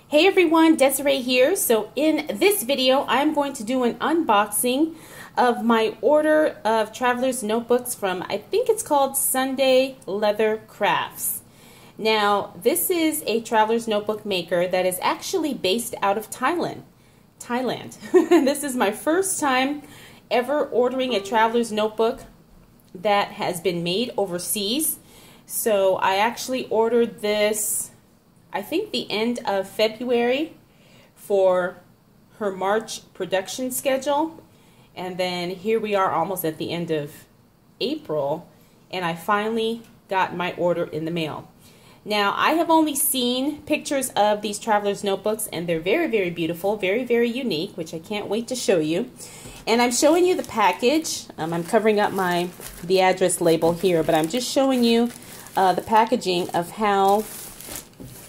Hey everyone, Desiree here. So in this video, I'm going to do an unboxing of my order of traveler's notebooks from, I think it's called Sunday Leathercrafts. Now, this is a traveler's notebook maker that is actually based out of Thailand. This is my first time ever ordering a traveler's notebook that has been made overseas. So I actually ordered this, I think the end of February for her March production schedule, and then here we are almost at the end of April, and I finally got my order in the mail. Now, I have only seen pictures of these traveler's notebooks, and they're very, very beautiful, very, very unique, which I can't wait to show you. And I'm showing you the package. I'm covering up the address label here, but I'm just showing you the packaging of how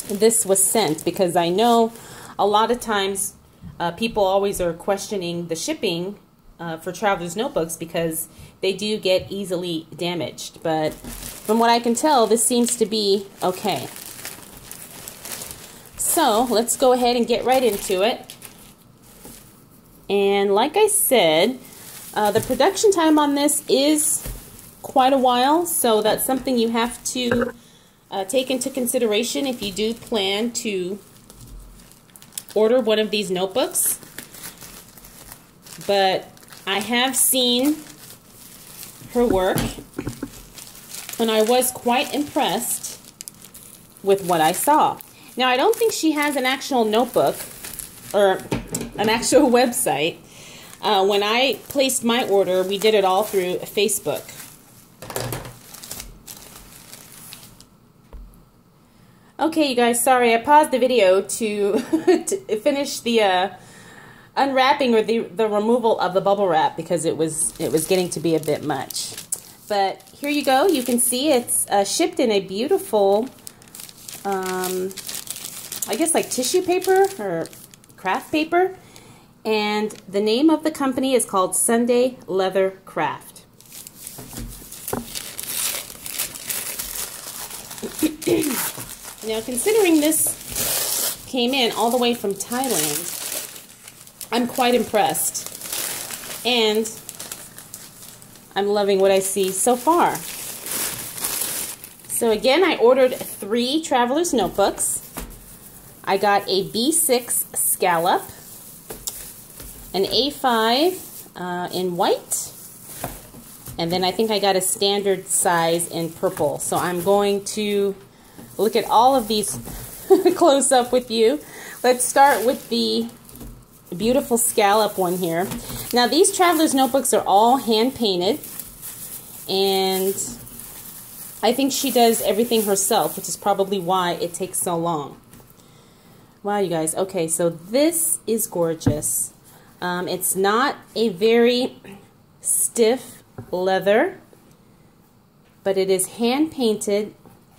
this was sent, because I know a lot of times people always are questioning the shipping for traveler's notebooks because they do get easily damaged, but from what I can tell, this seems to be okay. So let's go ahead and get right into it. And like I said, the production time on this is quite a while, so that's something you have to take into consideration if you do plan to order one of these notebooks. But I have seen her work, and I was quite impressed with what I saw. Now, I don't think she has an actual notebook or an actual website. When I placed my order, we did it all through Facebook. Okay, you guys, sorry, I paused the video to finish the unwrapping or the removal of the bubble wrap because it was getting to be a bit much. But here you go. You can see it's shipped in a beautiful, I guess like tissue paper or craft paper. And the name of the company is called Sunday Leathercraft. Now, considering this came in all the way from Thailand, I'm quite impressed, and I'm loving what I see so far. So again, I ordered 3 traveler's notebooks. I got a B6 scallop, an A5 in white, and then I think I got a standard size in purple. So I'm going to look at all of these close up with you. Let's start with the beautiful scallop one here. Now, these traveler's notebooks are all hand painted, and I think she does everything herself, which is probably why it takes so long. Wow, you guys. Okay, so this is gorgeous. It's not a very stiff leather, but it is hand painted,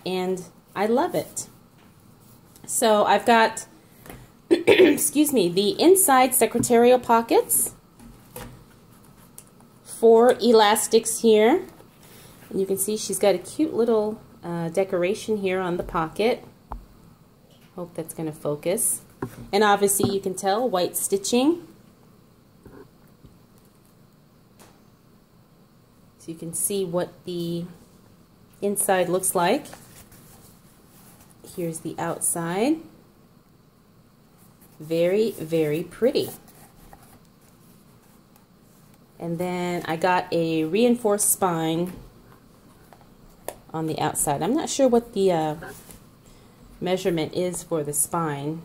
and I love it. So I've got excuse me, the inside secretarial pockets, 4 elastics here, and you can see she's got a cute little decoration here on the pocket. Hope that's going to focus. And obviously you can tell white stitching. So you can see what the inside looks like. Here's the outside. Very, very pretty. And then I got a reinforced spine on the outside. I'm not sure what the measurement is for the spine,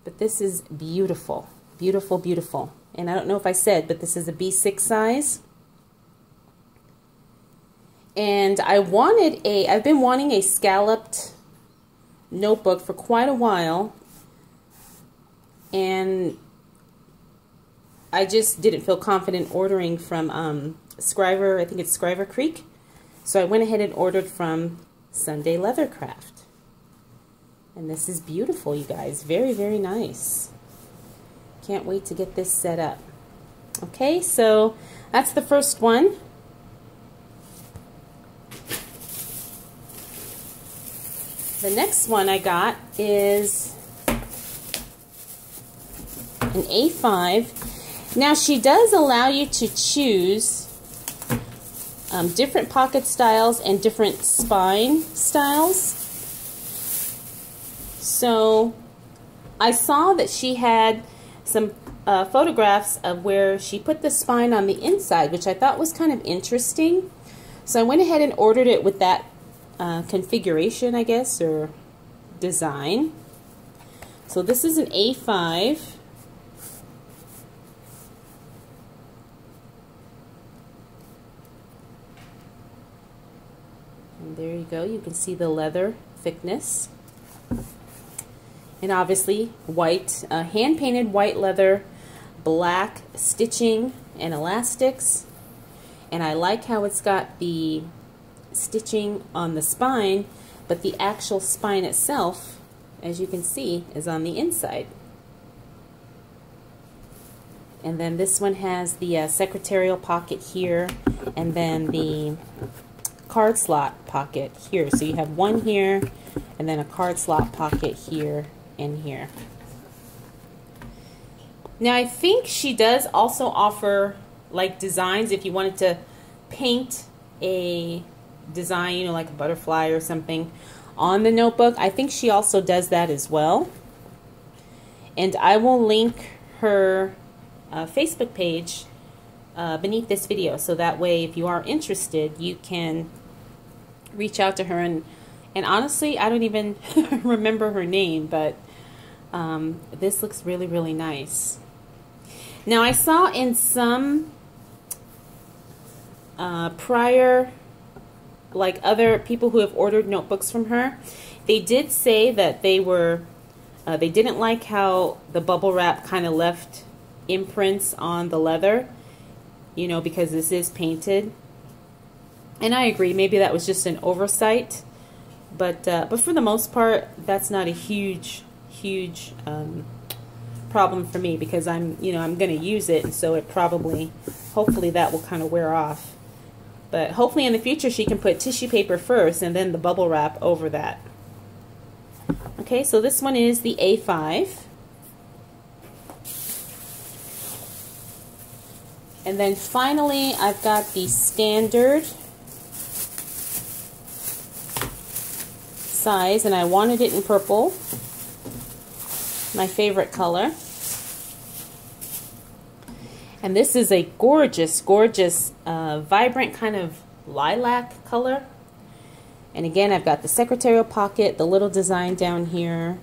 but this is beautiful. Beautiful, beautiful. And I don't know if I said, but this is a B6 size. And I've been wanting a scalloped notebook for quite a while, and I just didn't feel confident ordering from Scriver, I think it's Scriver Creek, so I went ahead and ordered from Sunday Leathercraft. And this is beautiful, you guys. Very, very nice. Can't wait to get this set up. Okay, so that's the first one. The next one I got is an A5. Now she does allow you to choose different pocket styles and different spine styles. So I saw that she had some photographs of where she put the spine on the inside, which I thought was kind of interesting. So I went ahead and ordered it with that configuration, I guess, or design. So this is an A5. And there you go. You can see the leather thickness. And obviously white, hand-painted white leather, black stitching and elastics. And I like how it's got the stitching on the spine, but the actual spine itself, as you can see, is on the inside. And then this one has the secretarial pocket here, and then the card slot pocket here. So you have one here, and then a card slot pocket here and here. Now I think she does also offer like designs if you wanted to paint a design, you know, like a butterfly or something on the notebook. I think she also does that as well. And I will link her Facebook page beneath this video, so that way if you are interested you can reach out to her. And honestly, I don't even remember her name, but this looks really, really nice. Now I saw in some prior, like other people who have ordered notebooks from her, they did say that they didn't like how the bubble wrap kind of left imprints on the leather, you know, because this is painted. And I agree, maybe that was just an oversight, but for the most part, that's not a huge problem for me, because I'm going to use it, and so it probably, hopefully that will kind of wear off. But hopefully in the future she can put tissue paper first and then the bubble wrap over that. Okay, so this one is the A5. And then finally I've got the standard size, and I wanted it in purple, my favorite color. And this is a gorgeous, gorgeous, vibrant kind of lilac color. And again, I've got the secretarial pocket, the little design down here,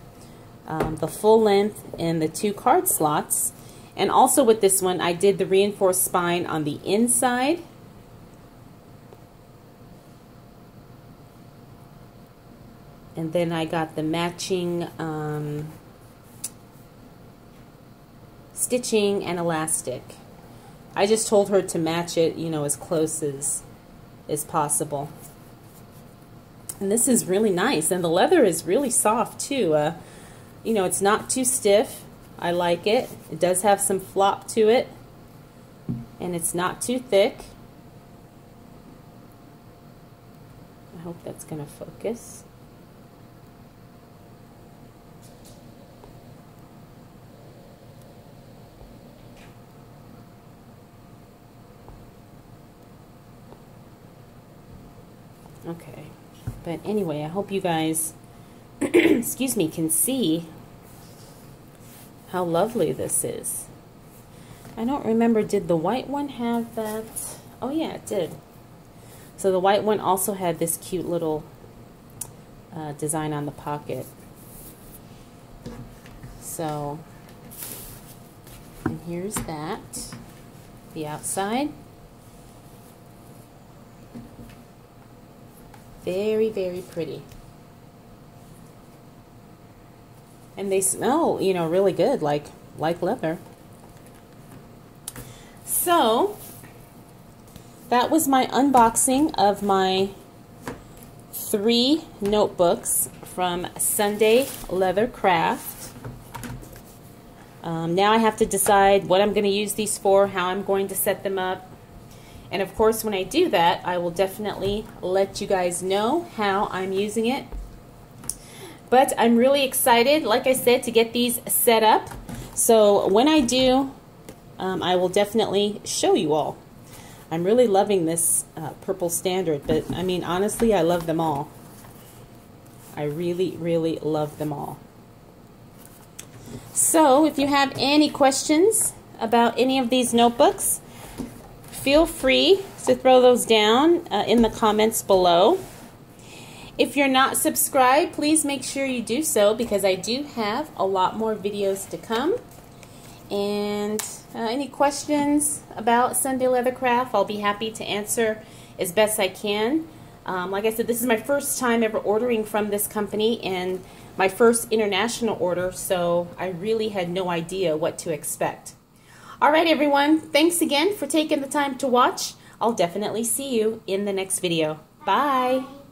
the full length, and the 2 card slots. And also with this one, I did the reinforced spine on the inside. And then I got the matching stitching and elastic. I just told her to match it, you know, as close as possible. And this is really nice, and the leather is really soft too. You know, it's not too stiff. I like it. It does have some flop to it, and it's not too thick. I hope that's going to focus. Okay, but anyway, I hope you guys, excuse me, can see how lovely this is. I don't remember, did the white one have that? Oh yeah, it did. So the white one also had this cute little design on the pocket. So, and here's that, the outside. Very, very pretty. And they smell, you know, really good, like leather. So, that was my unboxing of my 3 notebooks from Sunday Leathercraft. Now I have to decide what I'm going to use these for, how I'm going to set them up. And of course, when I do that, I will definitely let you guys know how I'm using it. But I'm really excited, like I said, to get these set up. So when I do, I will definitely show you all. I'm really loving this purple standard, but I mean, honestly, I love them all. I really, really love them all. So if you have any questions about any of these notebooks, feel free to throw those down in the comments below. If you're not subscribed, please make sure you do so, because I do have a lot more videos to come. And any questions about Sunday Leathercraft, I'll be happy to answer as best I can. Like I said, this is my first time ever ordering from this company and my first international order, so I really had no idea what to expect. Alright everyone, thanks again for taking the time to watch. I'll definitely see you in the next video. Bye!